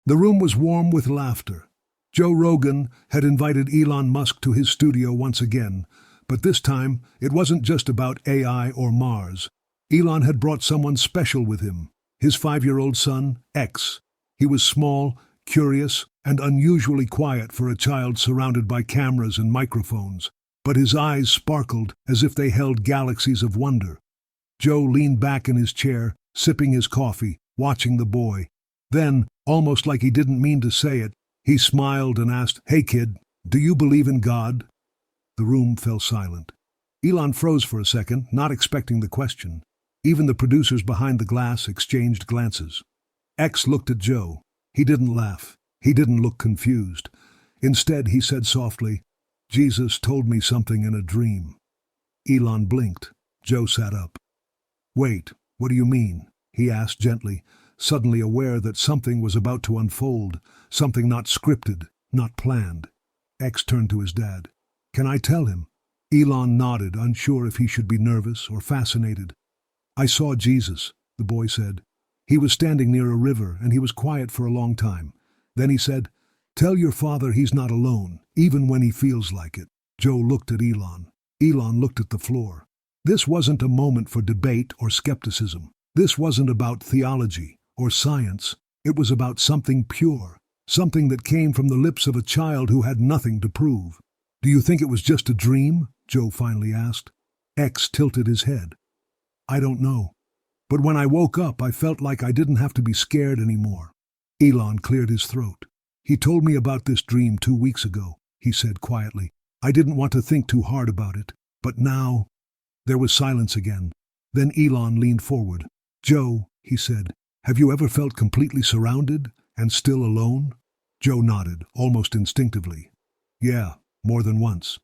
The room was warm with laughter. Joe Rogan had invited Elon Musk to his studio once again, but this time it wasn't just about AI or Mars. Elon had brought someone special with him, his 5-year-old son, X. He was small, curious, and unusually quiet for a child surrounded by cameras and microphones, but his eyes sparkled as if they held galaxies of wonder. Joe leaned back in his chair, sipping his coffee, watching the boy. Then, almost like he didn't mean to say it, he smiled and asked, "Hey kid, do you believe in God?" The room fell silent. Elon froze for a second, not expecting the question. Even the producers behind the glass exchanged glances. X looked at Joe. He didn't laugh. He didn't look confused. Instead, he said softly, "Jesus told me something in a dream." Elon blinked. Joe sat up. "Wait, what do you mean?" he asked gently, suddenly aware that something was about to unfold, something not scripted, not planned. X turned to his dad. "Can I tell him?" Elon nodded, unsure if he should be nervous or fascinated. "I saw Jesus," the boy said. "He was standing near a river, and he was quiet for a long time. Then he said, 'Tell your father he's not alone, even when he feels like it.'" Joe looked at Elon. Elon looked at the floor. This wasn't a moment for debate or skepticism. This wasn't about theology or science. It was about something pure, something that came from the lips of a child who had nothing to prove. "Do you think it was just a dream?" Joe finally asked. X tilted his head. "I don't know. But when I woke up, I felt like I didn't have to be scared anymore." Elon cleared his throat. "He told me about this dream 2 weeks ago," he said quietly. "I didn't want to think too hard about it. But now—" There was silence again. Then Elon leaned forward. "Joe," he said, "have you ever felt completely surrounded and still alone?" Joe nodded, almost instinctively. "Yeah, more than once."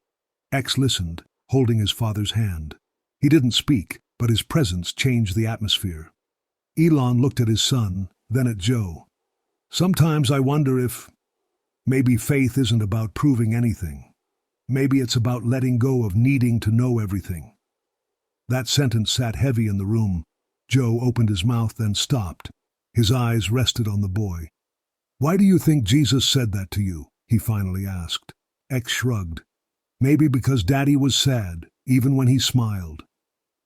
X listened, holding his father's hand. He didn't speak, but his presence changed the atmosphere. Elon looked at his son, then at Joe. "Sometimes I wonder if maybe faith isn't about proving anything. Maybe it's about letting go of needing to know everything." That sentence sat heavy in the room. Joe opened his mouth, then stopped. His eyes rested on the boy. "Why do you think Jesus said that to you?" he finally asked. X shrugged. "Maybe because Daddy was sad, even when he smiled."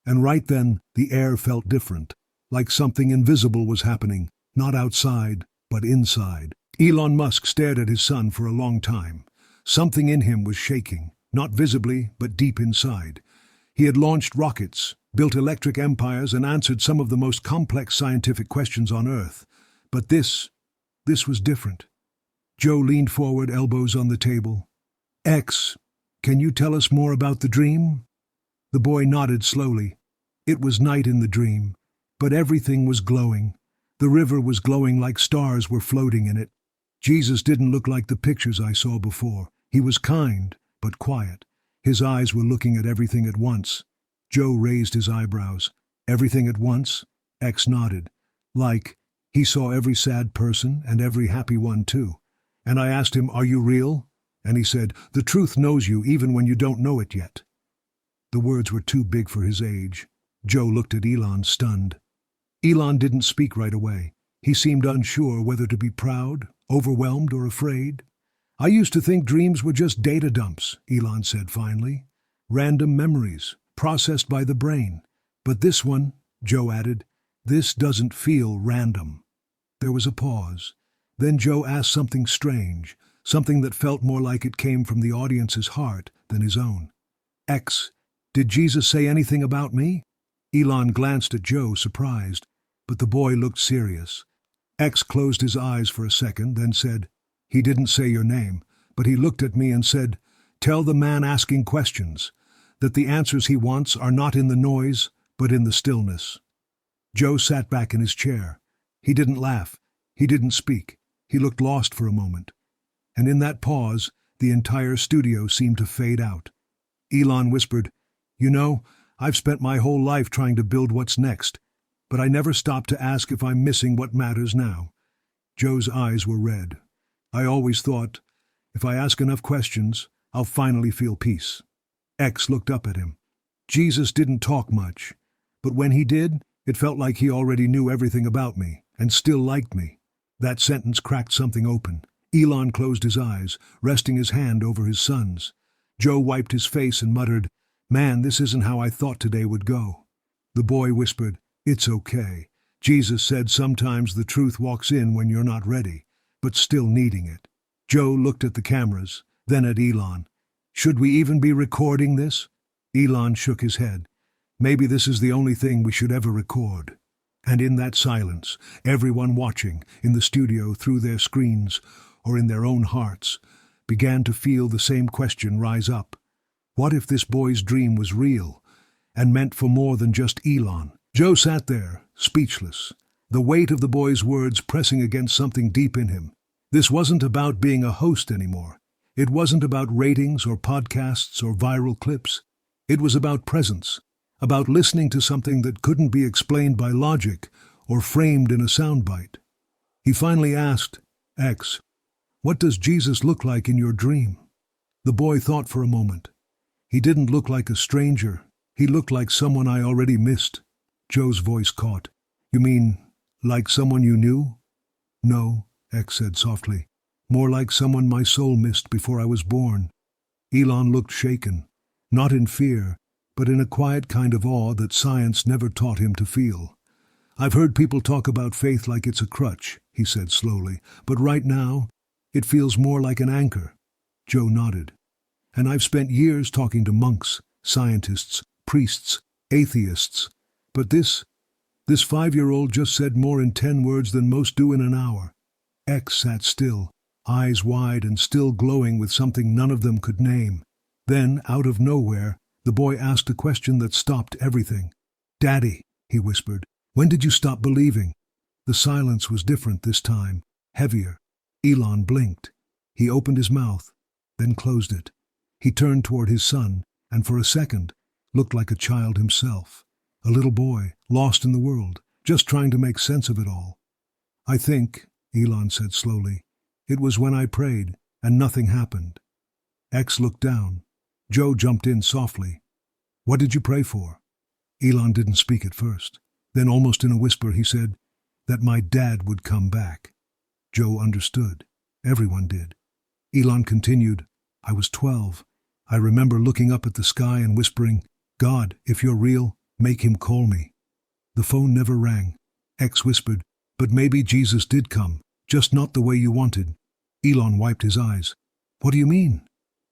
And right then, the air felt different, like something invisible was happening, not outside, but inside. Elon Musk stared at his son for a long time. Something in him was shaking, not visibly, but deep inside. He had launched rockets, built electric empires, and answered some of the most complex scientific questions on Earth. But this was different. Joe leaned forward, elbows on the table. "X, can you tell us more about the dream?" The boy nodded slowly. "It was night in the dream, but everything was glowing. The river was glowing like stars were floating in it. Jesus didn't look like the pictures I saw before. He was kind, but quiet. His eyes were looking at everything at once." Joe raised his eyebrows. "Everything at once?" X nodded. "Like, he saw every sad person and every happy one too. And I asked him, 'Are you real?' And he said, 'The truth knows you even when you don't know it yet.'" The words were too big for his age. Joe looked at Elon, stunned. Elon didn't speak right away. He seemed unsure whether to be proud, overwhelmed, or afraid. "I used to think dreams were just data dumps," Elon said finally. "Random memories, processed by the brain. But this one," Joe added, "this doesn't feel random." There was a pause. Then Joe asked something strange, something that felt more like it came from the audience's heart than his own. "X, did Jesus say anything about me?" Elon glanced at Joe, surprised, but the boy looked serious. X closed his eyes for a second, then said, "He didn't say your name, but he looked at me and said, 'Tell the man asking questions that the answers he wants are not in the noise, but in the stillness.'" Joe sat back in his chair. He didn't laugh. He didn't speak. He looked lost for a moment. And in that pause, the entire studio seemed to fade out. Elon whispered, "You know, I've spent my whole life trying to build what's next, but I never stopped to ask if I'm missing what matters now." Joe's eyes were red. "I always thought, if I ask enough questions, I'll finally feel peace." X looked up at him. "Jesus didn't talk much, but when he did, it felt like he already knew everything about me and still liked me." That sentence cracked something open. Elon closed his eyes, resting his hand over his son's. Joe wiped his face and muttered, "Man, this isn't how I thought today would go." The boy whispered, "It's okay. Jesus said sometimes the truth walks in when you're not ready, but still needing it." Joe looked at the cameras, then at Elon. "Should we even be recording this?" Elon shook his head. "Maybe this is the only thing we should ever record." And in that silence, everyone watching, in the studio through their screens, or in their own hearts, began to feel the same question rise up. What if this boy's dream was real, and meant for more than just Elon? Joe sat there, speechless, the weight of the boy's words pressing against something deep in him. This wasn't about being a host anymore. It wasn't about ratings or podcasts or viral clips. It was about presence, about listening to something that couldn't be explained by logic or framed in a soundbite. He finally asked, "X, what does Jesus look like in your dream?" The boy thought for a moment. "He didn't look like a stranger. He looked like someone I already missed." Joe's voice caught. "You mean, like someone you knew?" "No," X said softly. "More like someone my soul missed before I was born." Elon looked shaken, not in fear, but in a quiet kind of awe that science never taught him to feel. "I've heard people talk about faith like it's a crutch," he said slowly, "but right now, it feels more like an anchor." Joe nodded. "And I've spent years talking to monks, scientists, priests, atheists, but this 5-year-old just said more in 10 words than most do in an hour." X sat still, eyes wide and still glowing with something none of them could name. Then, out of nowhere, the boy asked a question that stopped everything. "Daddy," he whispered, "when did you stop believing?" The silence was different this time, heavier. Elon blinked. He opened his mouth, then closed it. He turned toward his son, and for a second, looked like a child himself. A little boy, lost in the world, just trying to make sense of it all. "I think," Elon said slowly, "it was when I prayed, and nothing happened." X looked down. Joe jumped in softly. "What did you pray for?" Elon didn't speak at first. Then almost in a whisper he said, "That my dad would come back." Joe understood. Everyone did. Elon continued, "I was 12. I remember looking up at the sky and whispering, 'God, if you're real, make him call me.' The phone never rang." X whispered, "But maybe Jesus did come, just not the way you wanted." Elon wiped his eyes. "What do you mean?"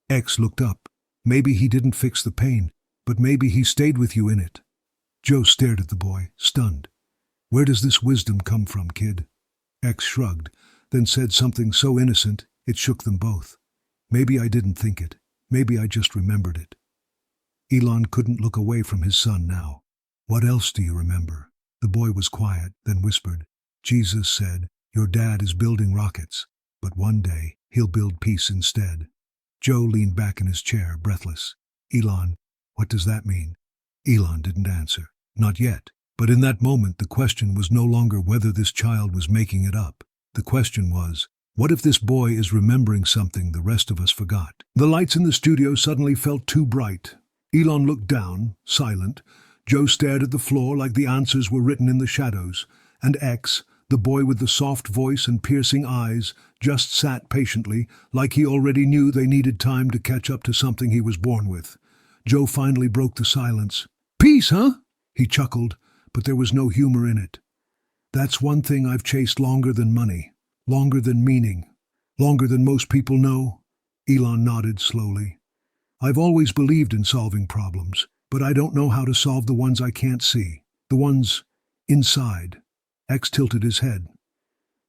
X looked up. "Maybe he didn't fix the pain, but maybe he stayed with you in it." Joe stared at the boy, stunned. "Where does this wisdom come from, kid?" X shrugged, then said something so innocent it shook them both. "Maybe I didn't think it. Maybe I just remembered it." Elon couldn't look away from his son now. "What else do you remember?" The boy was quiet, then whispered, "Jesus said, 'Your dad is building rockets, but one day he'll build peace instead.'" Joe leaned back in his chair, breathless. "Elon, what does that mean?" Elon didn't answer. Not yet. But in that moment, the question was no longer whether this child was making it up. The question was, what if this boy is remembering something the rest of us forgot? The lights in the studio suddenly felt too bright. Elon looked down, silent. Joe stared at the floor like the answers were written in the shadows. And X, the boy with the soft voice and piercing eyes, just sat patiently, like he already knew they needed time to catch up to something he was born with. Joe finally broke the silence. "Peace, huh?" He chuckled, but there was no humor in it. "That's one thing I've chased longer than money, longer than meaning, longer than most people know." Elon nodded slowly. "I've always believed in solving problems, but I don't know how to solve the ones I can't see, the ones inside." X tilted his head.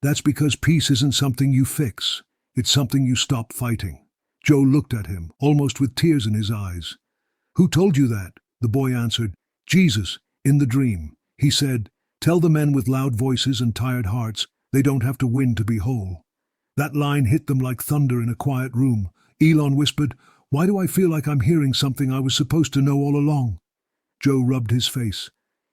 "That's because peace isn't something you fix. It's something you stop fighting." Joe looked at him, almost with tears in his eyes. "Who told you that?" The boy answered, "Jesus, in the dream. He said, 'Tell the men with loud voices and tired hearts they don't have to win to be whole.'" That line hit them like thunder in a quiet room. Elon whispered, "Why do I feel like I'm hearing something I was supposed to know all along?" Joe rubbed his face.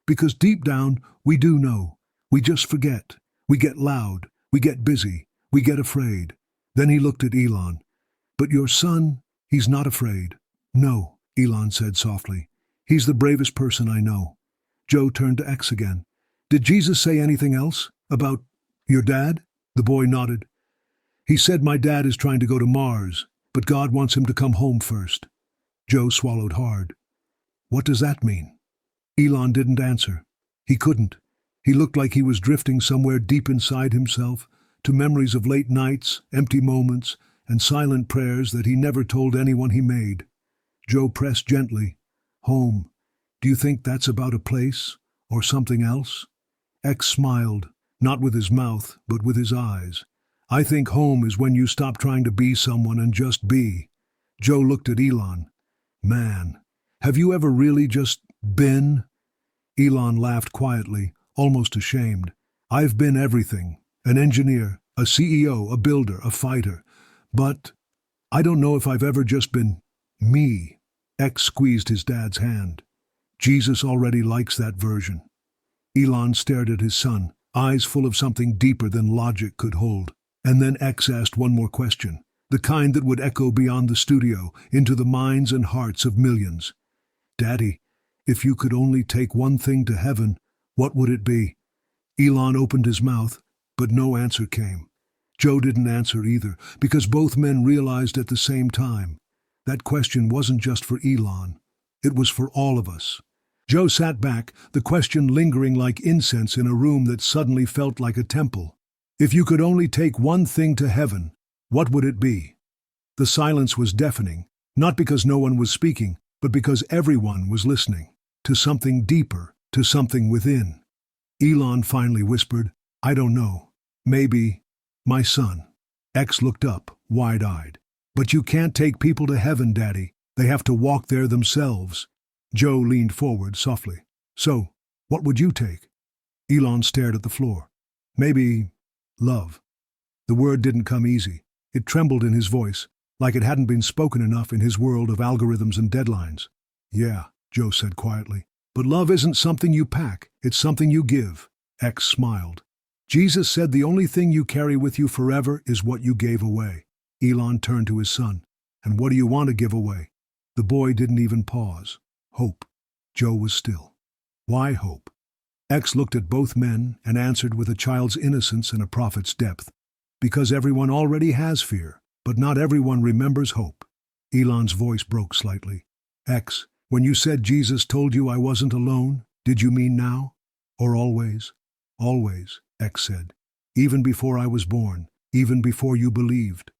"Because deep down, we do know. We just forget. We get loud. We get busy. We get afraid." Then he looked at Elon. "But your son, he's not afraid." "No," Elon said softly. "He's the bravest person I know." Joe turned to X again. "Did Jesus say anything else? About your dad?" The boy nodded. He said my dad is trying to go to Mars, but God wants him to come home first. Joe swallowed hard. What does that mean? Elon didn't answer. He couldn't. He looked like he was drifting somewhere deep inside himself, to memories of late nights, empty moments, and silent prayers that he never told anyone he made. Joe pressed gently. Home. Do you think that's about a place, or something else? X smiled, not with his mouth, but with his eyes. I think home is when you stop trying to be someone and just be. Joe looked at Elon. Man, have you ever really just been? Elon laughed quietly, almost ashamed. I've been everything. An engineer, a CEO, a builder, a fighter. But I don't know if I've ever just been me. X squeezed his dad's hand. Jesus already likes that version. Elon stared at his son, eyes full of something deeper than logic could hold. And then X asked one more question, the kind that would echo beyond the studio, into the minds and hearts of millions. Daddy, if you could only take one thing to heaven, what would it be? Elon opened his mouth, but no answer came. Joe didn't answer either, because both men realized at the same time. That question wasn't just for Elon. It was for all of us. Joe sat back, the question lingering like incense in a room that suddenly felt like a temple. If you could only take one thing to heaven, what would it be? The silence was deafening, not because no one was speaking, but because everyone was listening, to something deeper, to something within. Elon finally whispered, I don't know. Maybe my son. X looked up, wide-eyed. But you can't take people to heaven, Daddy. They have to walk there themselves. Joe leaned forward softly. So, what would you take? Elon stared at the floor. Maybe love. The word didn't come easy. It trembled in his voice, like it hadn't been spoken enough in his world of algorithms and deadlines. Yeah, Joe said quietly. But love isn't something you pack, it's something you give. X smiled. Jesus said the only thing you carry with you forever is what you gave away. Elon turned to his son. And what do you want to give away? The boy didn't even pause. Hope. Joe was still. Why hope? X looked at both men and answered with a child's innocence and a prophet's depth. Because everyone already has fear, but not everyone remembers hope. Elon's voice broke slightly. X, when you said Jesus told you I wasn't alone, did you mean now? Or always? Always, X said. Even before I was born, even before you believed.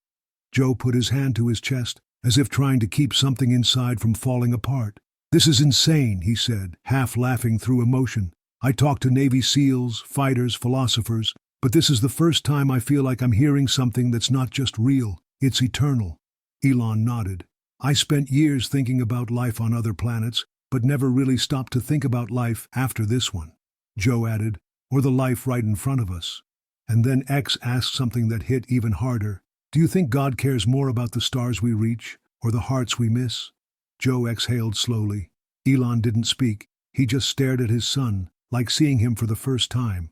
Joe put his hand to his chest, as if trying to keep something inside from falling apart. This is insane, he said, half laughing through emotion. I talk to Navy SEALs, fighters, philosophers, but this is the first time I feel like I'm hearing something that's not just real, it's eternal. Elon nodded. I spent years thinking about life on other planets, but never really stopped to think about life after this one. Joe added, or the life right in front of us. And then X asked something that hit even harder. Do you think God cares more about the stars we reach, or the hearts we miss? Joe exhaled slowly. Elon didn't speak. He just stared at his son, like seeing him for the first time.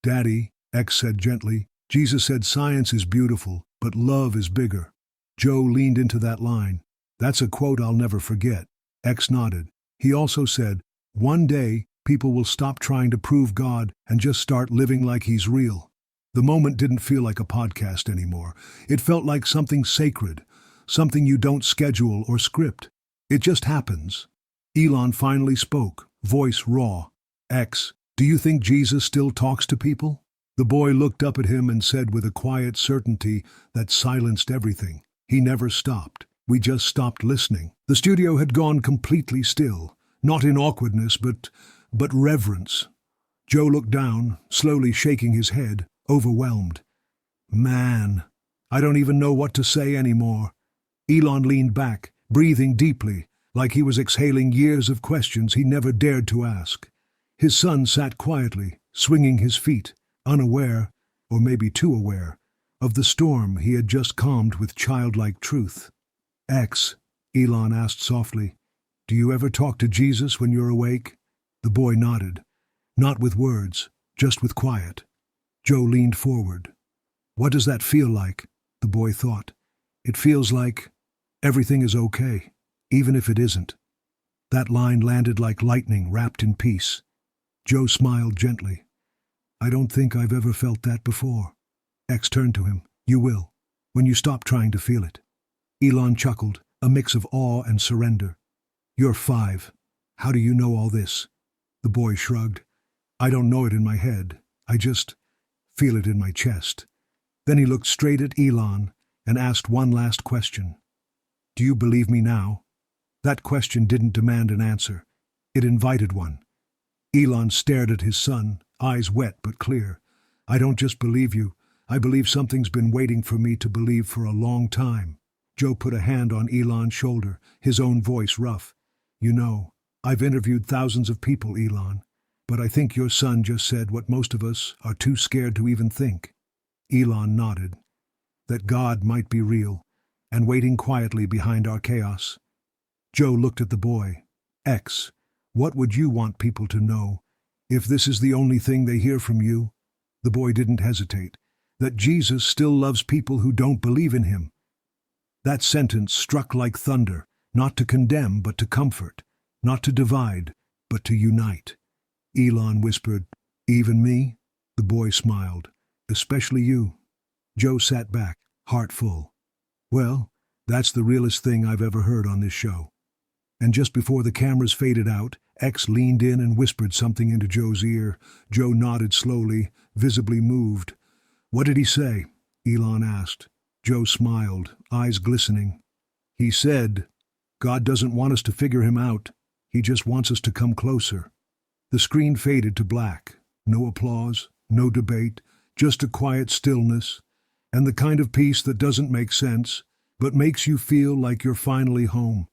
Daddy, X said gently, Jesus said science is beautiful, but love is bigger. Joe leaned into that line. That's a quote I'll never forget. X nodded. He also said, one day, people will stop trying to prove God and just start living like he's real. The moment didn't feel like a podcast anymore. It felt like something sacred, something you don't schedule or script. It just happens. Elon finally spoke, voice raw. X, do you think Jesus still talks to people? The boy looked up at him and said with a quiet certainty that silenced everything. He never stopped. We just stopped listening. The studio had gone completely still, not in awkwardness, but reverence. Joe looked down, slowly shaking his head, overwhelmed. Man, I don't even know what to say anymore. Elon leaned back, breathing deeply, like he was exhaling years of questions he never dared to ask. His son sat quietly, swinging his feet, unaware, or maybe too aware, of the storm he had just calmed with childlike truth. X, Elon asked softly, do you ever talk to Jesus when you're awake? The boy nodded. Not with words, just with quiet. Joe leaned forward. What does that feel like? The boy thought. It feels like everything is okay, even if it isn't. That line landed like lightning wrapped in peace. Joe smiled gently. I don't think I've ever felt that before. X turned to him. You will, when you stop trying to feel it. Elon chuckled, a mix of awe and surrender. You're 5. How do you know all this? The boy shrugged. I don't know it in my head. I just feel it in my chest. Then he looked straight at Elon and asked one last question. Do you believe me now? That question didn't demand an answer. It invited one. Elon stared at his son, eyes wet but clear. I don't just believe you. I believe something's been waiting for me to believe for a long time. Joe put a hand on Elon's shoulder, his own voice rough. You know, I've interviewed thousands of people, Elon, but I think your son just said what most of us are too scared to even think. Elon nodded. That God might be real, and waiting quietly behind our chaos. Joe looked at the boy. X, what would you want people to know, if this is the only thing they hear from you? The boy didn't hesitate. That Jesus still loves people who don't believe in him. That sentence struck like thunder, not to condemn but to comfort, not to divide but to unite. Elon whispered, Even me? The boy smiled. Especially you. Joe sat back, heart full. Well, that's the realest thing I've ever heard on this show. And just before the cameras faded out, X leaned in and whispered something into Joe's ear. Joe nodded slowly, visibly moved. What did he say? Elon asked. Joe smiled, eyes glistening. He said, God doesn't want us to figure him out. He just wants us to come closer. The screen faded to black. No applause, no debate, just a quiet stillness, and the kind of peace that doesn't make sense, but makes you feel like you're finally home.